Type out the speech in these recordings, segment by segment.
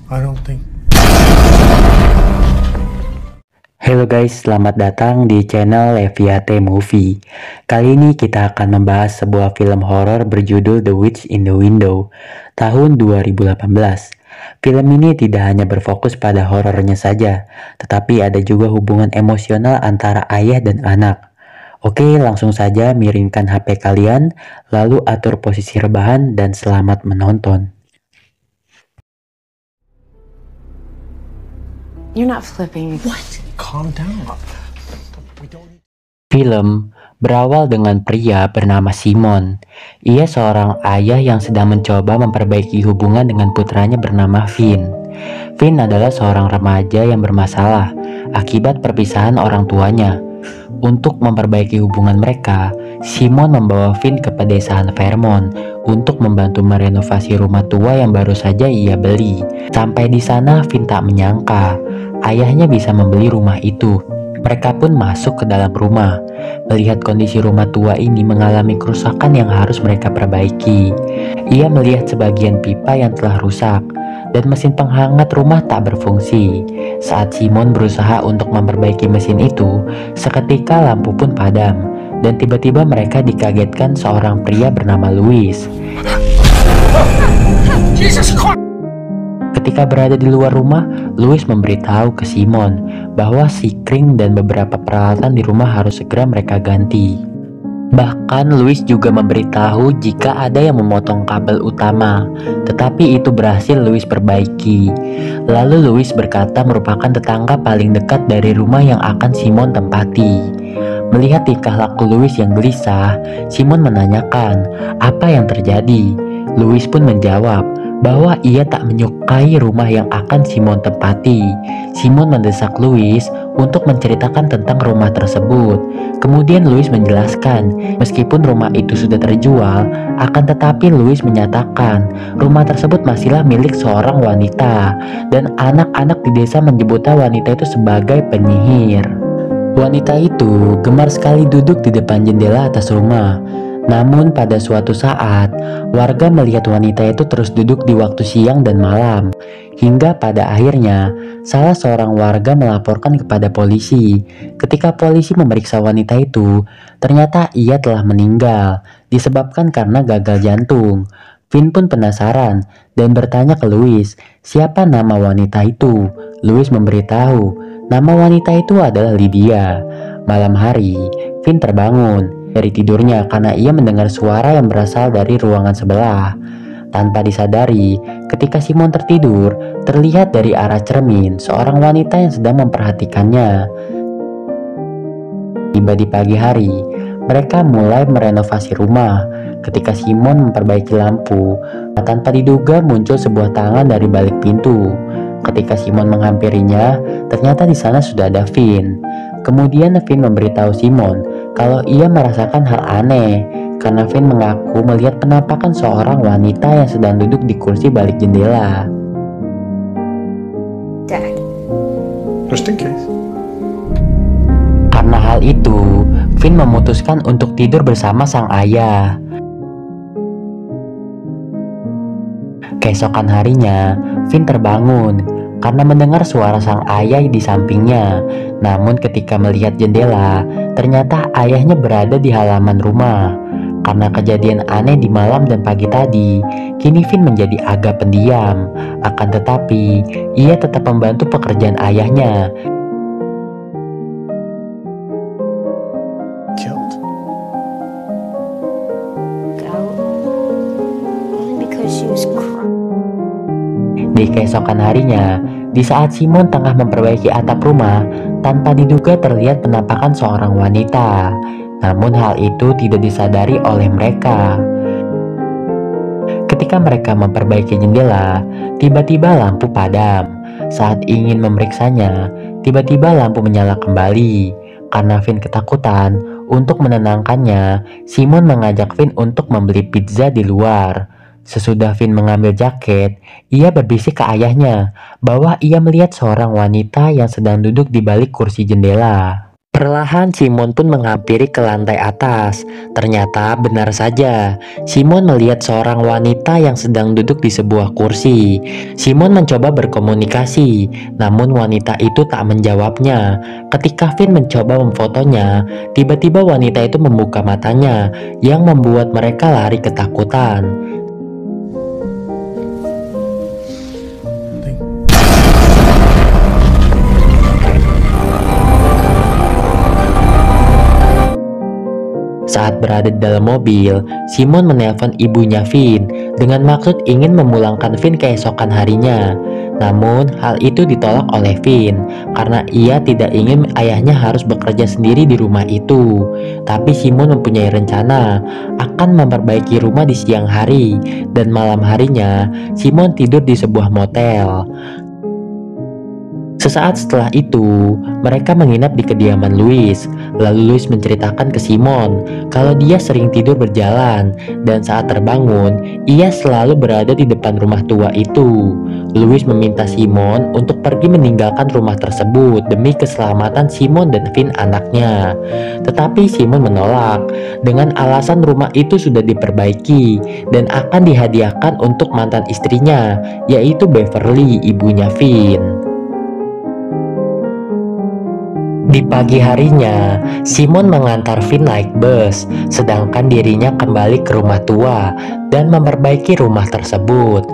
I don't think. Halo guys, selamat datang di channel Leviate Movie. Kali ini kita akan membahas sebuah film horor berjudul The Witch in the Window tahun 2018. Film ini tidak hanya berfokus pada horornya saja, tetapi ada juga hubungan emosional antara ayah dan anak. Oke, langsung saja miringkan HP kalian, lalu atur posisi rebahan dan selamat menonton. You're not flipping. What? Calm down. We don't need... Film berawal dengan pria bernama Simon. Ia seorang ayah yang sedang mencoba memperbaiki hubungan dengan putranya bernama Finn. Finn adalah seorang remaja yang bermasalah akibat perpisahan orang tuanya. Untuk memperbaiki hubungan mereka, Simon membawa Finn ke pedesaan Vermont untuk membantu merenovasi rumah tua yang baru saja ia beli. Sampai di sana, Finn tak menyangka ayahnya bisa membeli rumah itu. Mereka pun masuk ke dalam rumah. Melihat kondisi rumah tua ini mengalami kerusakan yang harus mereka perbaiki. Ia melihat sebagian pipa yang telah rusak dan mesin penghangat rumah tak berfungsi. Saat Simon berusaha untuk memperbaiki mesin itu, seketika lampu pun padam dan tiba-tiba mereka dikagetkan seorang pria bernama Louis. Jesus Christ! Ketika berada di luar rumah, Louis memberitahu ke Simon bahwa sikring dan beberapa peralatan di rumah harus segera mereka ganti. Bahkan Louis juga memberitahu jika ada yang memotong kabel utama, tetapi itu berhasil Louis perbaiki. Lalu Louis berkata merupakan tetangga paling dekat dari rumah yang akan Simon tempati. Melihat tingkah laku Louis yang gelisah, Simon menanyakan apa yang terjadi. Louis pun menjawab bahwa ia tak menyukai rumah yang akan Simon tempati. Simon mendesak Louis untuk menceritakan tentang rumah tersebut. Kemudian Louis menjelaskan, meskipun rumah itu sudah terjual, akan tetapi Louis menyatakan rumah tersebut masihlah milik seorang wanita, dan anak-anak di desa menyebutnya wanita itu sebagai penyihir. Wanita itu gemar sekali duduk di depan jendela atas rumah. Namun pada suatu saat, warga melihat wanita itu terus duduk di waktu siang dan malam. Hingga pada akhirnya, salah seorang warga melaporkan kepada polisi. Ketika polisi memeriksa wanita itu, ternyata ia telah meninggal, disebabkan karena gagal jantung. Finn pun penasaran dan bertanya ke Louis, siapa nama wanita itu? Louis memberitahu, nama wanita itu adalah Lydia. Malam hari, Finn terbangun dari tidurnya karena ia mendengar suara yang berasal dari ruangan sebelah. Tanpa disadari, ketika Simon tertidur, terlihat dari arah cermin seorang wanita yang sedang memperhatikannya. Tiba di pagi hari, mereka mulai merenovasi rumah. Ketika Simon memperbaiki lampu, tanpa diduga muncul sebuah tangan dari balik pintu. Ketika Simon menghampirinya, ternyata di sana sudah ada Finn. Kemudian Finn memberitahu Simon kalau ia merasakan hal aneh karena Finn mengaku melihat penampakan seorang wanita yang sedang duduk di kursi balik jendela. Dad. Just in case. Karena hal itu, Finn memutuskan untuk tidur bersama sang ayah. Keesokan harinya, Finn terbangun karena mendengar suara sang ayah di sampingnya. Namun ketika melihat jendela, ternyata ayahnya berada di halaman rumah. Karena kejadian aneh di malam dan pagi tadi, kini Finn menjadi agak pendiam. Akan tetapi, ia tetap membantu pekerjaan ayahnya. Killed? Out. Only because she was crying. Di keesokan harinya, di saat Simon tengah memperbaiki atap rumah, tanpa diduga terlihat penampakan seorang wanita. Namun hal itu tidak disadari oleh mereka. Ketika mereka memperbaiki jendela, tiba-tiba lampu padam. Saat ingin memeriksanya, tiba-tiba lampu menyala kembali. Karena Finn ketakutan, untuk menenangkannya, Simon mengajak Finn untuk membeli pizza di luar. Sesudah Finn mengambil jaket, ia berbisik ke ayahnya bahwa ia melihat seorang wanita yang sedang duduk di balik kursi jendela. Perlahan Simon pun menghampiri ke lantai atas. Ternyata benar saja, Simon melihat seorang wanita yang sedang duduk di sebuah kursi. Simon mencoba berkomunikasi, namun wanita itu tak menjawabnya. Ketika Finn mencoba memfotonya, tiba-tiba wanita itu membuka matanya yang membuat mereka lari ketakutan. Saat berada di dalam mobil, Simon menelpon ibunya Finn dengan maksud ingin memulangkan Finn keesokan harinya. Namun, hal itu ditolak oleh Finn karena ia tidak ingin ayahnya harus bekerja sendiri di rumah itu. Tapi Simon mempunyai rencana akan memperbaiki rumah di siang hari, dan malam harinya Simon tidur di sebuah motel. Sesaat setelah itu, mereka menginap di kediaman Louis. Lalu Louis menceritakan ke Simon kalau dia sering tidur berjalan dan saat terbangun, ia selalu berada di depan rumah tua itu. Louis meminta Simon untuk pergi meninggalkan rumah tersebut demi keselamatan Simon dan Finn anaknya. Tetapi Simon menolak dengan alasan rumah itu sudah diperbaiki dan akan dihadiahkan untuk mantan istrinya, yaitu Beverly, ibunya Finn. Di pagi harinya, Simon mengantar Finn naik bus, sedangkan dirinya kembali ke rumah tua dan memperbaiki rumah tersebut.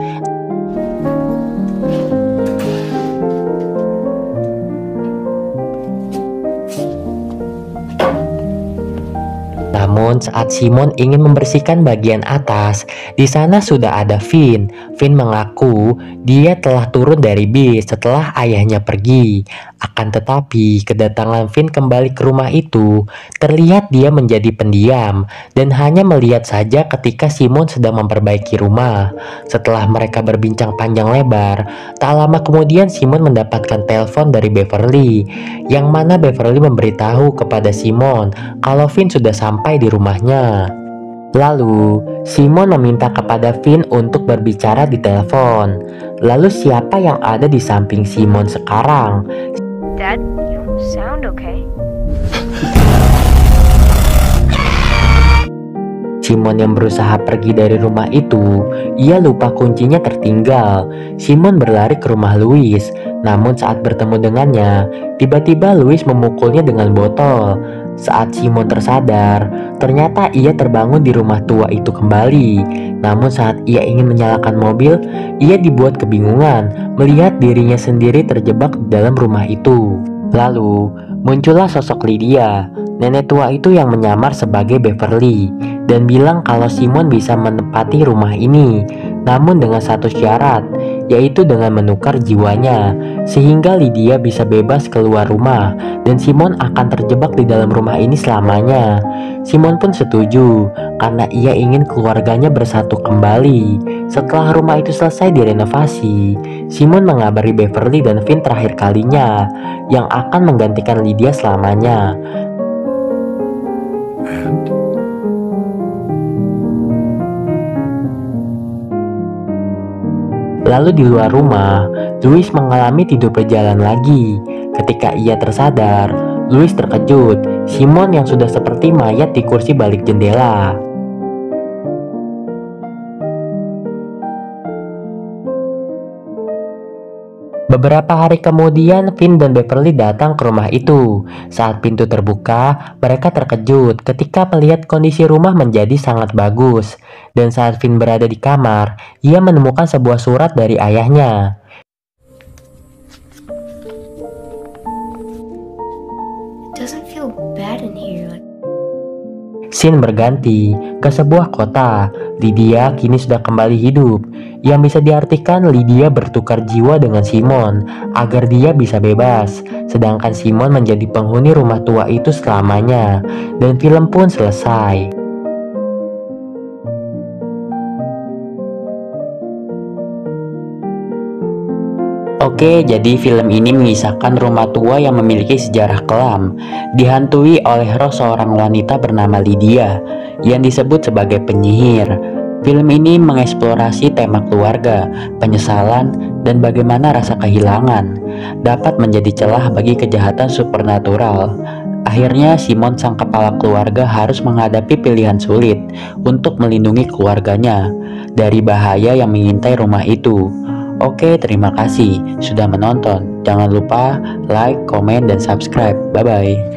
Namun saat Simon ingin membersihkan bagian atas, di sana sudah ada Finn. Finn mengaku dia telah turun dari bis setelah ayahnya pergi. Akan tetapi kedatangan Finn kembali ke rumah itu terlihat dia menjadi pendiam dan hanya melihat saja ketika Simon sedang memperbaiki rumah. Setelah mereka berbincang panjang lebar, tak lama kemudian Simon mendapatkan telepon dari Beverly, yang mana Beverly memberitahu kepada Simon kalau Finn sudah sampai di rumahnya. Lalu, Simon meminta kepada Finn untuk berbicara di telepon. Lalu siapa yang ada di samping Simon sekarang? Dad, you sound okay. Simon yang berusaha pergi dari rumah itu, ia lupa kuncinya tertinggal. Simon berlari ke rumah Louis, namun saat bertemu dengannya, tiba-tiba Louis memukulnya dengan botol. Saat Simon tersadar, ternyata ia terbangun di rumah tua itu kembali. Namun saat ia ingin menyalakan mobil, ia dibuat kebingungan melihat dirinya sendiri terjebak di dalam rumah itu. Lalu, muncullah sosok Lydia, nenek tua itu yang menyamar sebagai Beverly, dan bilang kalau Simon bisa menempati rumah ini, namun dengan satu syarat, yaitu dengan menukar jiwanya, sehingga Lydia bisa bebas keluar rumah, dan Simon akan terjebak di dalam rumah ini selamanya. Simon pun setuju, karena ia ingin keluarganya bersatu kembali. Setelah rumah itu selesai direnovasi, Simon mengabari Beverly dan Finn terakhir kalinya, yang akan menggantikan Lydia selamanya. Lalu di luar rumah, Louis mengalami tidur berjalan lagi. Ketika ia tersadar, Louis terkejut. Simon yang sudah seperti mayat di kursi balik jendela. Beberapa hari kemudian, Finn dan Beverly datang ke rumah itu. Saat pintu terbuka, mereka terkejut ketika melihat kondisi rumah menjadi sangat bagus. Dan saat Finn berada di kamar, ia menemukan sebuah surat dari ayahnya. It doesn't feel bad in here. Scene berganti ke sebuah kota. Lydia kini sudah kembali hidup, yang bisa diartikan Lydia bertukar jiwa dengan Simon agar dia bisa bebas, sedangkan Simon menjadi penghuni rumah tua itu selamanya. Dan film pun selesai. Oke, jadi film ini mengisahkan rumah tua yang memiliki sejarah kelam, dihantui oleh roh seorang wanita bernama Lydia, yang disebut sebagai penyihir. Film ini mengeksplorasi tema keluarga, penyesalan, dan bagaimana rasa kehilangan dapat menjadi celah bagi kejahatan supernatural. Akhirnya Simon sang kepala keluarga harus menghadapi pilihan sulit untuk melindungi keluarganya dari bahaya yang mengintai rumah itu. Oke, terima kasih sudah menonton. Jangan lupa like, komen, dan subscribe. Bye-bye.